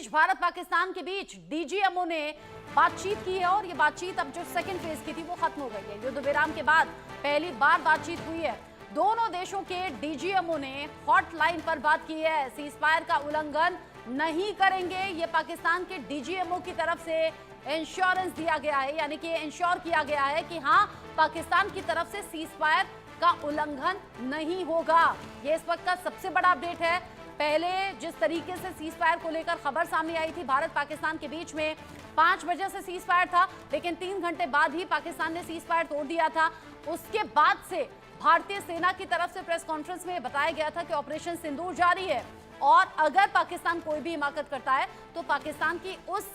बीच भारत पाकिस्तान के बीच डीजीएमओ ने बातचीत की है और ये बातचीत अब जो सेकंड फेज की थी वो खत्म हो गई है। युद्ध विराम के बाद पहली बार बातचीत हुई है। दोनों देशों के डीजीएमओ ने हॉटलाइन पर बात की है। सीजफायर का उल्लंघन नहीं करेंगे, ये पाकिस्तान के डीजीएमओ की तरफ से इंश्योरेंस दिया गया है, यानी कि इंश्योर किया गया है कि हाँ, पाकिस्तान की तरफ से सीजफायर का उल्लंघन नहीं होगा। ये इस वक्त का सबसे बड़ा अपडेट है। पहले जिस तरीके से सीजफायर को लेकर खबर सामने आई थी, भारत पाकिस्तान के बीच में 5 बजे से सीजफायर था, लेकिन 3 घंटे बाद ही पाकिस्तान ने सीजफायर तोड़ दिया था। उसके बाद से भारतीय सेना की तरफ से प्रेस कॉन्फ्रेंस में बताया गया था कि ऑपरेशन सिंदूर जारी है और अगर पाकिस्तान कोई भी हिमाकत करता है तो पाकिस्तान की उस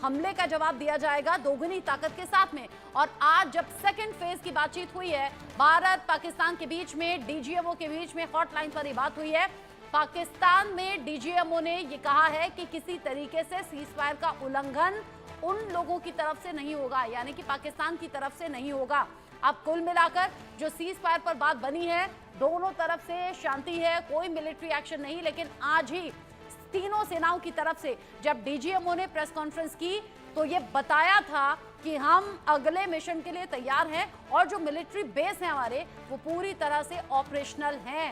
हमले का जवाब दिया जाएगा दोगुनी ताकत के साथ में। और आज जब सेकंड फेज की बातचीत हुई है, भारत पाकिस्तान के बीच में डीजीएमओ के बीच में हॉटलाइन पर ही बात हुई है। पाकिस्तान में डीजीएमओ ने ये कहा है कि किसी तरीके से सीजफायर का उल्लंघन उन लोगों की तरफ से नहीं होगा, यानी कि पाकिस्तान की तरफ से नहीं होगा। अब कुल मिलाकर जो सीजफायर पर बात बनी है, दोनों तरफ से शांति है, कोई मिलिट्री एक्शन नहीं। लेकिन आज ही तीनों सेनाओं की तरफ से जब डीजीएमओ ने प्रेस कॉन्फ्रेंस की तो ये बताया था कि हम अगले मिशन के लिए तैयार हैं और जो मिलिट्री बेस है हमारे वो पूरी तरह से ऑपरेशनल हैं।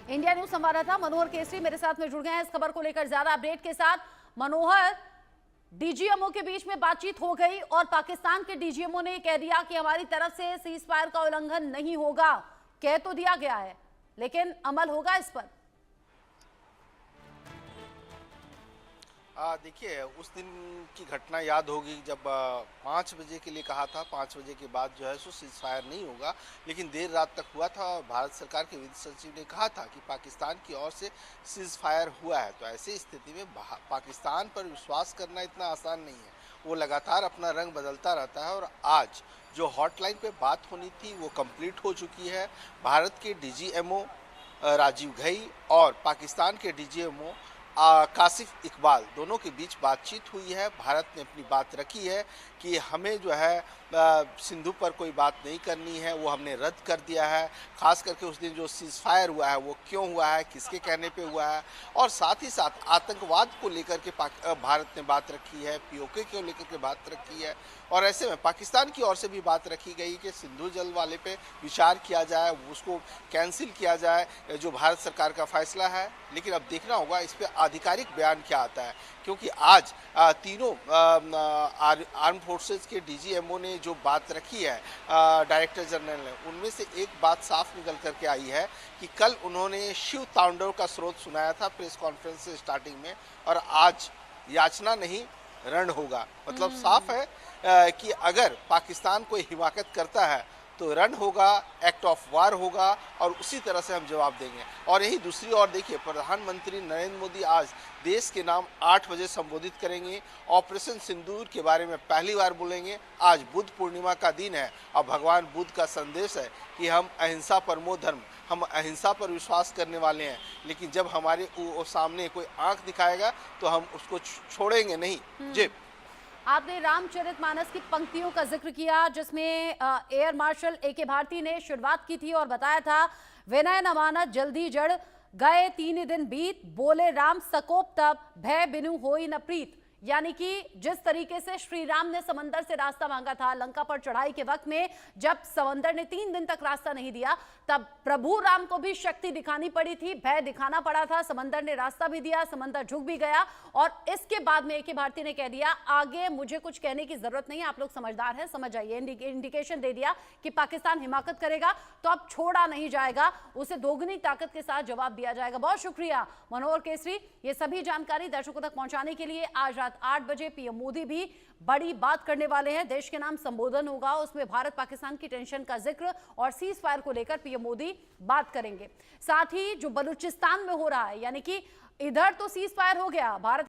इंडिया न्यूज संवाददाता मनोहर केसरी मेरे साथ में जुड़ गए हैं इस खबर को लेकर ज्यादा अपडेट के साथ। मनोहर, डीजीएमओ के बीच में बातचीत हो गई और पाकिस्तान के डीजीएमओ ने कह दिया कि हमारी तरफ से सीजफायर का उल्लंघन नहीं होगा। कह तो दिया गया है, लेकिन अमल होगा इस पर? देखिए, उस दिन की घटना याद होगी जब 5 बजे के लिए कहा था। 5 बजे के बाद जो है सो सीजफायर नहीं होगा, लेकिन देर रात तक हुआ था और भारत सरकार के विदेश सचिव ने कहा था कि पाकिस्तान की ओर से सीजफायर हुआ है। तो ऐसी स्थिति में पाकिस्तान पर विश्वास करना इतना आसान नहीं है। वो लगातार अपना रंग बदलता रहता है और आज जो हॉटलाइन पे बात होनी थी वो कंप्लीट हो चुकी है। भारत के डीजीएमओ राजीव घई और पाकिस्तान के डीजीएमओ कासिफ इकबाल दोनों के बीच बातचीत हुई है। भारत ने अपनी बात रखी है कि हमें जो है सिंधु पर कोई बात नहीं करनी है, वो हमने रद्द कर दिया है। खास करके उस दिन जो सीजफायर हुआ है वो क्यों हुआ है, किसके कहने पे हुआ है, और साथ ही साथ आतंकवाद को लेकर के भारत ने बात रखी है, पीओके को लेकर के बात रखी है। और ऐसे में पाकिस्तान की ओर से भी बात रखी गई कि सिंधु जल वाले पे विचार किया जाए, उसको कैंसिल किया जाए, जो भारत सरकार का फैसला है। लेकिन अब देखना होगा इस पर आधिकारिक बयान क्या आता है, क्योंकि आज तीनों आर्म फोर्सेस के डीजीएमओ ने जो बात रखी है डायरेक्टर जनरल ने, उनमें से एक बात साफ निकल करके आई है कि कल उन्होंने शिव तांडव का स्रोत सुनाया था प्रेस कॉन्फ्रेंस से स्टार्टिंग में, और आज याचना नहीं रण होगा। मतलब साफ है कि अगर पाकिस्तान कोई हिमाकत करता है तो रण होगा, एक्ट ऑफ वार होगा और उसी तरह से हम जवाब देंगे। और यही दूसरी ओर देखिए, प्रधानमंत्री नरेंद्र मोदी आज देश के नाम 8 बजे संबोधित करेंगे। ऑपरेशन सिंदूर के बारे में पहली बार बोलेंगे। आज बुद्ध पूर्णिमा का दिन है और भगवान बुद्ध का संदेश है कि हम अहिंसा परमो धर्म, हम अहिंसा पर विश्वास करने वाले हैं। लेकिन जब हमारे सामने कोई आंख दिखाएगा तो हम उसको छोड़ेंगे नहीं। जी, आपने रामचरितमानस की पंक्तियों का जिक्र किया जिसमें एयर मार्शल ए.के. भारती ने शुरुआत की थी और बताया था, विनय न मानत जल्दी जड़ गए 3 दिन बीत, बोले राम सकोप तब भय बिनु होई न प्रीत। यानी कि जिस तरीके से श्री राम ने समंदर से रास्ता मांगा था लंका पर चढ़ाई के वक्त में, जब समंदर ने 3 दिन तक रास्ता नहीं दिया, तब प्रभु राम को भी शक्ति दिखानी पड़ी थी, भय दिखाना पड़ा था। समंदर ने रास्ता भी दिया, समंदर झुक भी गया और इसके बाद में ए.के. भारती ने कह दिया, आगे मुझे कुछ कहने की जरूरत नहीं है, आप लोग समझदार हैं, समझ जाइए। इंडिकेशन दे दिया कि पाकिस्तान हिमाकत करेगा तो अब छोड़ा नहीं जाएगा, उसे दोगुनी ताकत के साथ जवाब दिया जाएगा। बहुत शुक्रिया मनोहर केसरी, ये सभी जानकारी दर्शकों तक पहुंचाने के लिए। आज रात 8 बजे पीएम मोदी भी बड़ी बात करने वाले हैं। देश के नाम संबोधन होगा, उसमें भारत पाकिस्तान की टेंशन का जिक्र और सीज फायर को लेकर पीएम मोदी बात करेंगे। साथ ही जो बलूचिस्तान में हो रहा है, यानी कि इधर तो सीज फायर हो गया, भारत